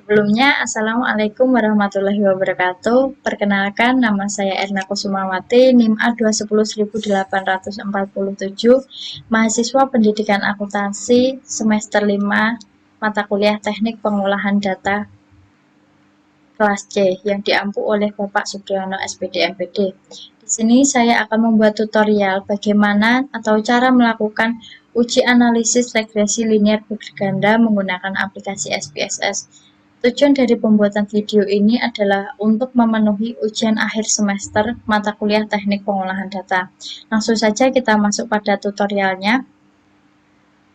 Sebelumnya, Assalamualaikum warahmatullahi wabarakatuh. Perkenalkan, nama saya Erna Kusumawati, NIM A210.847, mahasiswa Pendidikan Akuntansi, semester 5, mata kuliah Teknik Pengolahan Data, kelas C, yang diampu oleh Bapak Supriyono SPD MPD. Di sini saya akan membuat tutorial bagaimana atau cara melakukan uji analisis regresi linear berganda menggunakan aplikasi SPSS. Tujuan dari pembuatan video ini adalah untuk memenuhi ujian akhir semester mata kuliah Teknik Pengolahan Data. Langsung saja kita masuk pada tutorialnya.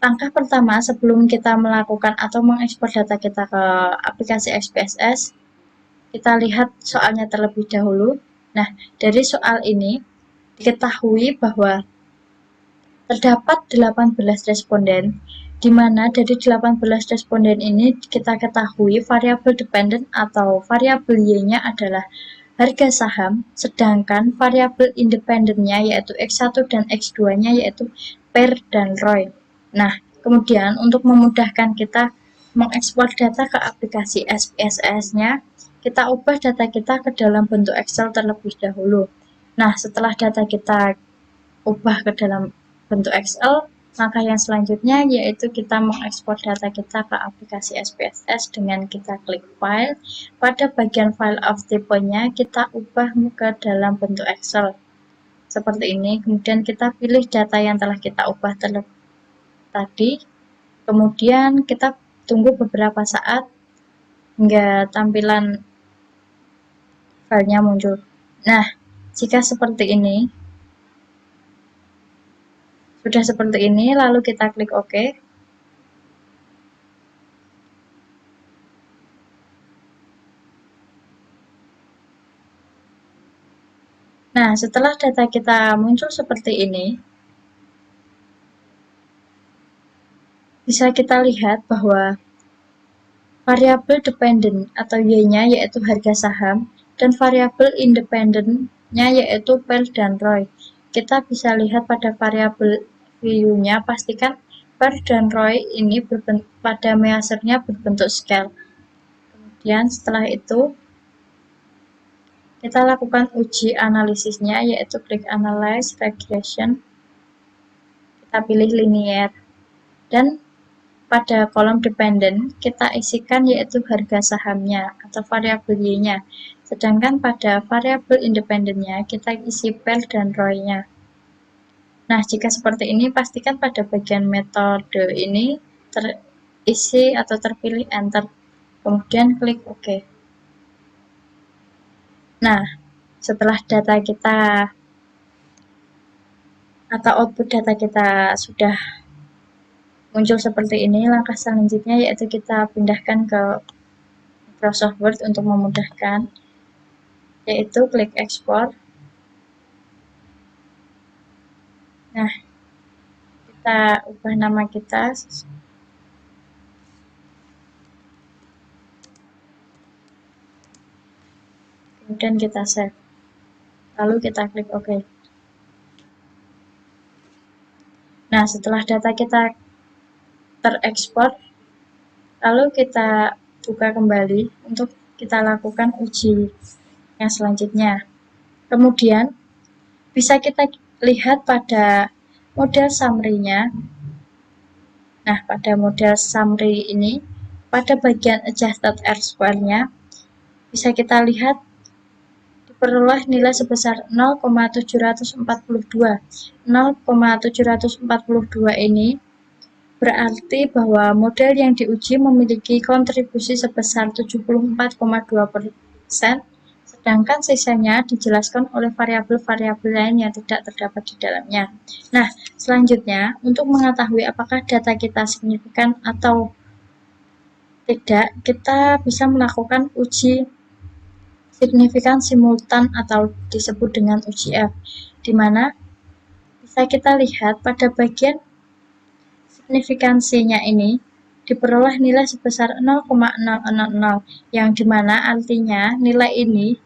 Langkah pertama sebelum kita melakukan atau mengekspor data kita ke aplikasi SPSS, kita lihat soalnya terlebih dahulu. Nah, dari soal ini diketahui bahwa terdapat 18 responden, di mana dari 18 responden ini kita ketahui variabel dependent atau variabel Y-nya adalah harga saham, sedangkan variabel independennya yaitu X1 dan X2-nya yaitu PER dan ROI. Nah, kemudian untuk memudahkan kita mengekspor data ke aplikasi SPSS-nya, kita ubah data kita ke dalam bentuk Excel terlebih dahulu. Nah, setelah data kita ubah ke dalam bentuk Excel, langkah yang selanjutnya yaitu kita mengekspor data kita ke aplikasi SPSS dengan kita klik file. Pada bagian file of type-nya kita ubah ke dalam bentuk Excel. Seperti ini, kemudian kita pilih data yang telah kita ubah tadi. Kemudian kita tunggu beberapa saat hingga tampilan filenya muncul. Nah, jika seperti ini, sudah seperti ini, lalu kita klik OK. Nah, setelah data kita muncul seperti ini, bisa kita lihat bahwa variabel dependent atau Y-nya yaitu harga saham dan variabel independent-nya yaitu PER dan ROI. Kita bisa lihat pada variabel view-nya, pastikan PER dan ROI ini pada measurenya berbentuk scale. Kemudian setelah itu kita lakukan uji analisisnya yaitu klik Analyze Regression. Kita pilih Linear dan pada kolom dependent kita isikan yaitu harga sahamnya atau variabel Y-nya. Sedangkan pada variabel independentnya kita isi PER dan ROI-nya. Nah, jika seperti ini pastikan pada bagian metode ini terisi atau terpilih enter. Kemudian klik OK. Nah, setelah data kita atau output data kita sudah muncul seperti ini, langkah selanjutnya yaitu kita pindahkan ke Microsoft Word untuk memudahkan, yaitu klik ekspor. Nah, kita ubah nama kita. Kemudian kita save. Lalu kita klik OK. Nah, setelah data kita terekspor, lalu kita buka kembali untuk kita lakukan uji yang selanjutnya. Kemudian bisa kita lihat pada model summary-nya. Nah, pada model summary ini, pada bagian adjusted R-square-nya, bisa kita lihat diperoleh nilai sebesar 0,742. 0,742 ini berarti bahwa model yang diuji memiliki kontribusi sebesar 74,2%, sedangkan sisanya dijelaskan oleh variabel-variabel lain yang tidak terdapat di dalamnya. Nah, selanjutnya, untuk mengetahui apakah data kita signifikan atau tidak, kita bisa melakukan uji signifikan simultan atau disebut dengan uji F, di mana bisa kita lihat pada bagian signifikansinya ini diperoleh nilai sebesar 0,000, yang dimana artinya nilai ini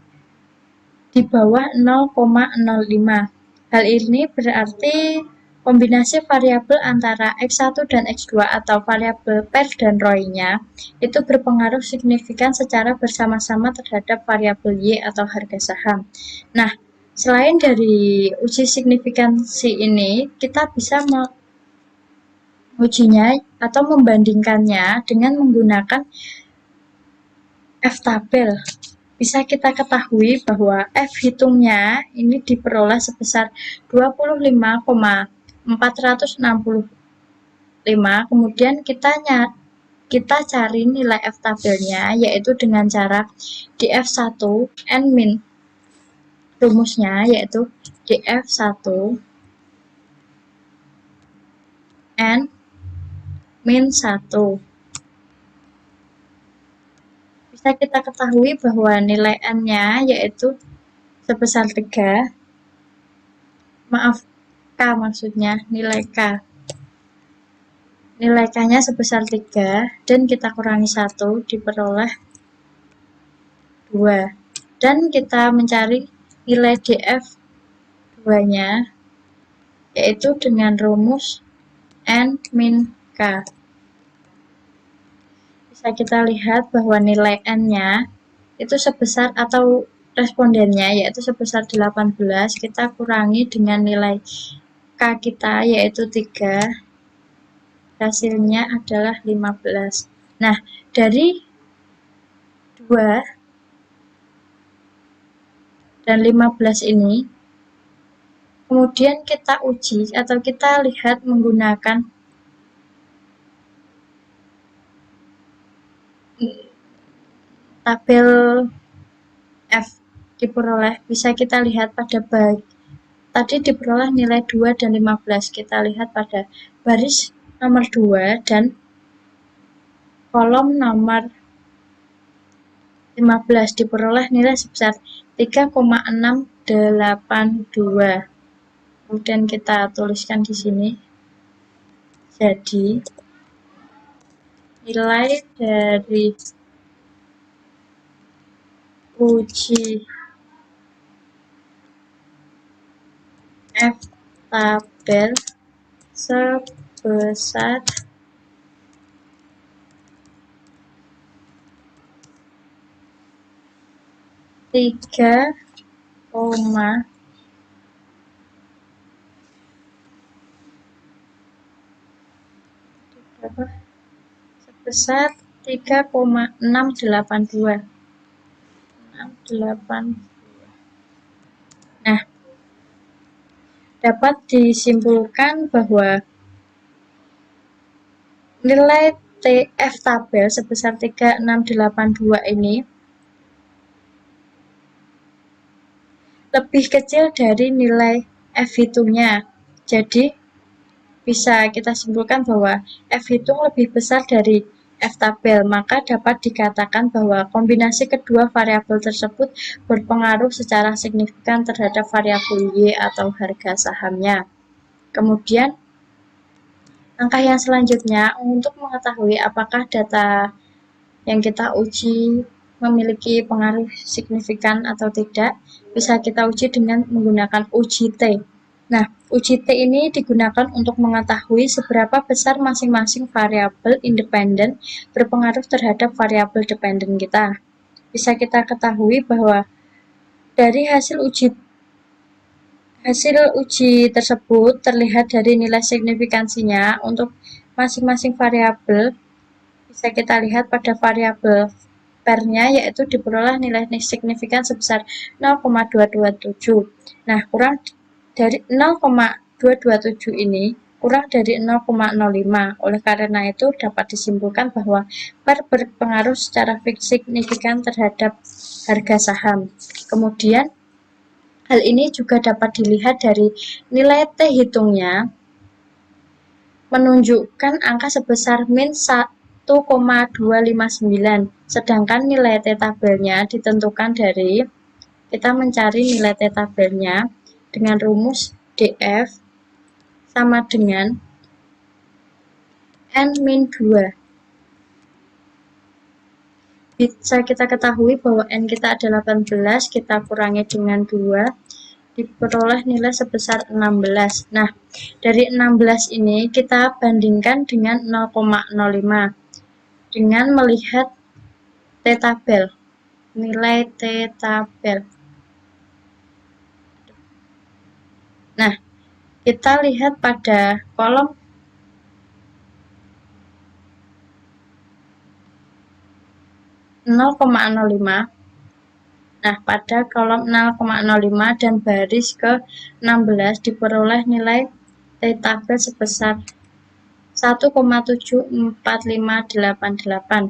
di bawah 0,05. Hal ini berarti kombinasi variabel antara X1 dan X2 atau variabel pair dan ROI-nya itu berpengaruh signifikan secara bersama-sama terhadap variabel Y atau harga saham. Nah, selain dari uji signifikansi ini, kita bisa mengujinya atau membandingkannya dengan menggunakan F-tabel. Bisa kita ketahui bahwa F hitungnya ini diperoleh sebesar 25,465. Kemudian kita cari nilai F tabelnya yaitu dengan cara df1 n min. Rumusnya yaitu df1 n min 1. Bisa kita ketahui bahwa nilai n-nya yaitu sebesar 3. Maaf, K maksudnya, nilai K. Nilai K-nya sebesar 3 dan kita kurangi 1 diperoleh 2. Dan kita mencari nilai df2-nya yaitu dengan rumus n min K. Bisa kita lihat bahwa nilai n-nya itu sebesar atau respondennya yaitu sebesar 18, kita kurangi dengan nilai K kita yaitu 3, hasilnya adalah 15. Nah, dari 2 dan 15 ini kemudian kita uji atau kita lihat menggunakan tabel F diperoleh, bisa kita lihat pada tadi diperoleh nilai 2 dan 15. Kita lihat pada baris nomor 2 dan kolom nomor 15 diperoleh nilai sebesar 3,682. Kemudian kita tuliskan di sini. Jadi nilai dari uji F tabel sebesar 3,682. Nah, dapat disimpulkan bahwa nilai TF tabel sebesar 3682 ini lebih kecil dari nilai F hitungnya. Jadi, bisa kita simpulkan bahwa F hitung lebih besar dari F tabel, maka dapat dikatakan bahwa kombinasi kedua variabel tersebut berpengaruh secara signifikan terhadap variabel Y atau harga sahamnya. Kemudian, langkah yang selanjutnya untuk mengetahui apakah data yang kita uji memiliki pengaruh signifikan atau tidak, bisa kita uji dengan menggunakan uji T. Nah, uji T ini digunakan untuk mengetahui seberapa besar masing-masing variabel independen berpengaruh terhadap variabel dependen kita. Bisa kita ketahui bahwa dari hasil uji tersebut terlihat dari nilai signifikansinya untuk masing-masing variabel. Bisa kita lihat pada variabel pair-nya yaitu diperoleh nilai signifikan sebesar 0,227. Nah, kurang dari 0,227 ini kurang dari 0,05. Oleh karena itu dapat disimpulkan bahwa pair berpengaruh secara signifikan terhadap harga saham. Kemudian hal ini juga dapat dilihat dari nilai T hitungnya menunjukkan angka sebesar min 1,259, sedangkan nilai T tabelnya ditentukan dari kita mencari nilai T tabelnya dengan rumus DF sama dengan N min 2. Bisa kita ketahui bahwa N kita ada 18, kita kurangi dengan 2, diperoleh nilai sebesar 16. Nah, dari 16 ini kita bandingkan dengan 0,05 dengan melihat T-tabel. Nilai T-tabel. Nah, kita lihat pada kolom 0,05. Nah, pada kolom 0,05 dan baris ke 16 diperoleh nilai T-tabel sebesar 1,74588.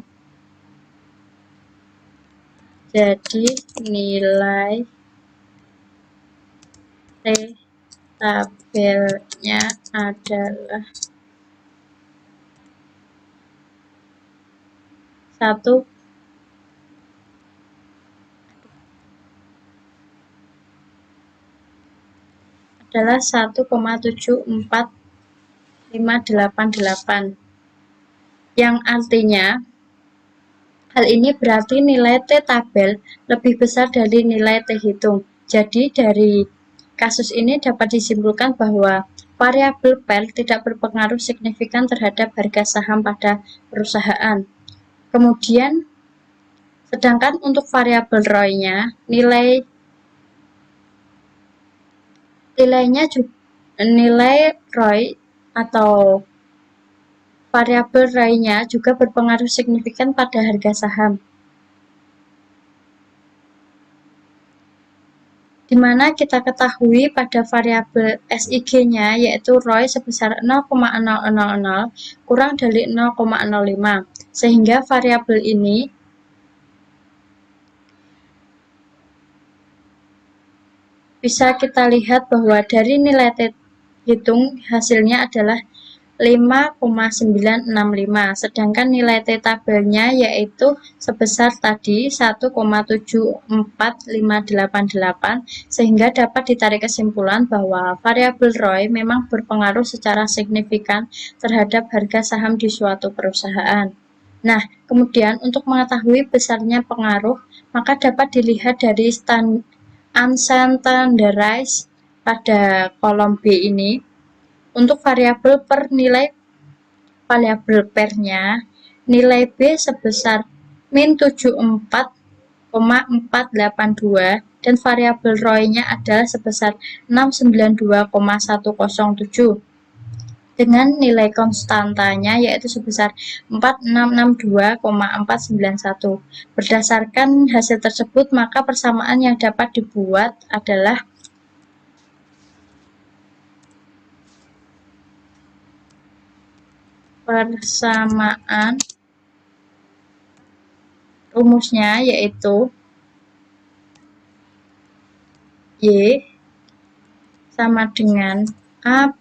Jadi nilai T-tabelnya adalah 1,74588, yang artinya hal ini berarti nilai T-tabel lebih besar dari nilai T-hitung. Jadi dari kasus ini dapat disimpulkan bahwa variabel PER tidak berpengaruh signifikan terhadap harga saham pada perusahaan. Kemudian, sedangkan untuk variabel ROI-nya, nilai ROI atau variabel ROI-nya juga berpengaruh signifikan pada harga saham, di mana kita ketahui pada variabel SIG-nya yaitu ROI sebesar 0,0000 kurang dari 0,05, sehingga variabel ini bisa kita lihat bahwa dari nilai T-hitung hasilnya adalah 5,965, sedangkan nilai T-tabelnya yaitu sebesar tadi 1,74588, sehingga dapat ditarik kesimpulan bahwa variabel ROI memang berpengaruh secara signifikan terhadap harga saham di suatu perusahaan. Nah, kemudian untuk mengetahui besarnya pengaruh, maka dapat dilihat dari unstandarized pada kolom B ini. Untuk variabel variabel PER-nya, nilai B sebesar min 74,482 dan variabel ROI-nya adalah sebesar 692,107 dengan nilai konstantanya yaitu sebesar 4662,491. Berdasarkan hasil tersebut, maka persamaan yang dapat dibuat adalah persamaan rumusnya yaitu Y sama dengan A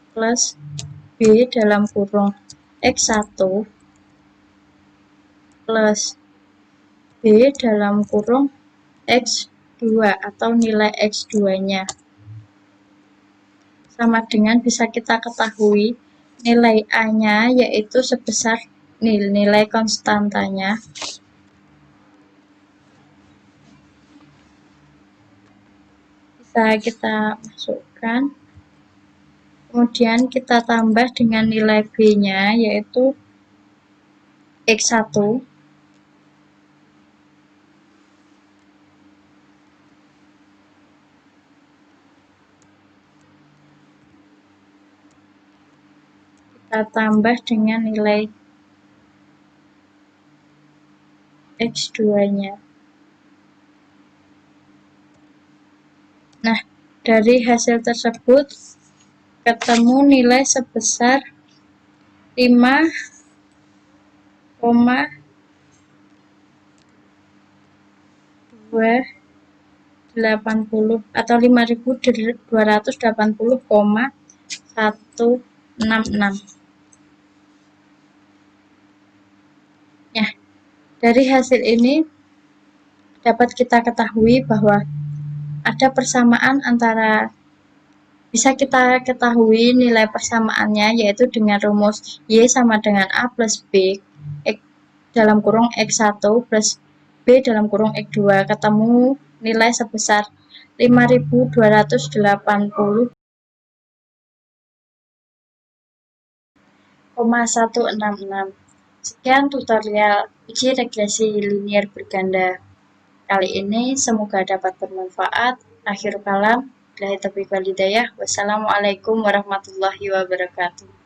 plus B dalam kurung X1 plus B dalam kurung X2 atau nilai X2-nya. Sama dengan bisa kita ketahui nilai A-nya yaitu sebesar nilai konstantanya bisa kita masukkan, kemudian kita tambah dengan nilai B-nya yaitu X1 kita tambah dengan nilai X2-nya. Nah, dari hasil tersebut ketemu nilai sebesar 5,280 atau 5.280,166. Ya, dari hasil ini dapat kita ketahui bahwa ada persamaan antara, bisa kita ketahui nilai persamaannya yaitu dengan rumus Y sama dengan A plus B dalam kurung X1 plus B dalam kurung X2 ketemu nilai sebesar 5.280,166. Sekian tutorial uji regresi linier berganda kali ini, semoga dapat bermanfaat. Akhir kalam, billahi taufiq wal hidayah. Wassalamualaikum warahmatullahi wabarakatuh.